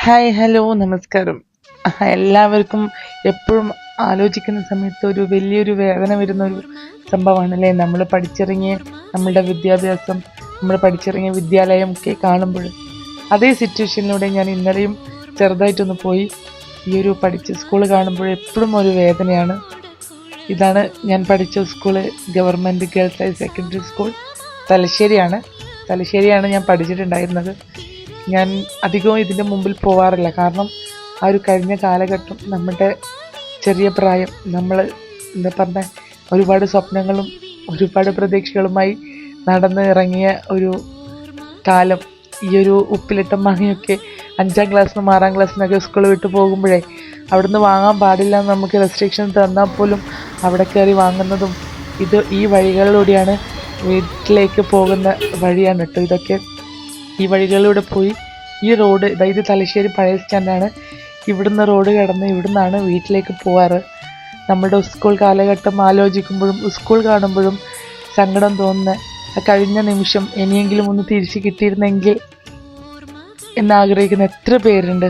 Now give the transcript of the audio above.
Hi hello നമസ്കാരം. എല്ലാവർക്കും എപ്പോഴും ആലോചിക്കുന്ന സമയത്ത് ഒരു വലിയൊരു വേദന വരുന്ന ഒരു സംഭവമാണല്ലേ നമ്മൾ പഠിച്ചിറങ്ങിയ നമ്മളുടെ വിദ്യാഭ്യാസം, നമ്മൾ പഠിച്ചിറങ്ങിയ വിദ്യാലയം ഒക്കെ കാണുമ്പോൾ. അതേ സിറ്റുവേഷനിലൂടെ ഞാൻ ഇന്നലെയും ചെറുതായിട്ടൊന്ന് പോയി. ഈ ഒരു പഠിച്ച സ്കൂൾ കാണുമ്പോൾ എപ്പോഴും ഒരു വേദനയാണ്. ഇതാണ് ഞാൻ പഠിച്ച school, government girls higher secondary school തലശ്ശേരിയാണ് ഞാൻ പഠിച്ചിട്ടുണ്ടായിരുന്നത്. ഞാൻ അധികവും ഇതിൻ്റെ മുമ്പിൽ പോവാറില്ല, കാരണം ആ ഒരു കഴിഞ്ഞ കാലഘട്ടം, നമ്മുടെ ചെറിയ പ്രായം, നമ്മൾ എന്താ പറഞ്ഞ ഒരുപാട് സ്വപ്നങ്ങളും ഒരുപാട് പ്രതീക്ഷകളുമായി നടന്ന് ഇറങ്ങിയ ഒരു കാലം. ഈ ഒരു ഉപ്പിലിട്ട മാങ്ങയൊക്കെ 5ാം ക്ലാസ്സിനും 6ാം ക്ലാസ്സിനൊക്കെ സ്കൂൾ വിട്ട് പോകുമ്പോഴേ അവിടുന്ന് വാങ്ങാൻ പാടില്ല എന്ന് നമുക്ക് റെസ്ട്രിക്ഷൻ തന്നാൽ പോലും അവിടെ കയറി വാങ്ങുന്നതും ഈ വഴികളിലൂടെയാണ്. വീട്ടിലേക്ക് പോകുന്ന വഴിയാണ് കേട്ടോ ഇതൊക്കെ. ഈ വഴികളിലൂടെ പോയി ഈ റോഡ്, ഇത് തലശ്ശേരി പഴയ സ്റ്റാൻഡാണ്. ഇവിടുന്ന് റോഡ് കടന്ന് ഇവിടുന്നാണ് വീട്ടിലേക്ക് പോവാറ്. നമ്മുടെ സ്കൂൾ കാലഘട്ടം ആലോചിക്കുമ്പോഴും സ്കൂൾ കാണുമ്പോഴും സങ്കടം തോന്നുന്ന ആ കഴിഞ്ഞ നിമിഷം ഇനിയെങ്കിലും ഒന്ന് തിരിച്ചു കിട്ടിയിരുന്നെങ്കിൽ എന്നാഗ്രഹിക്കുന്ന എത്ര പേരുണ്ട്.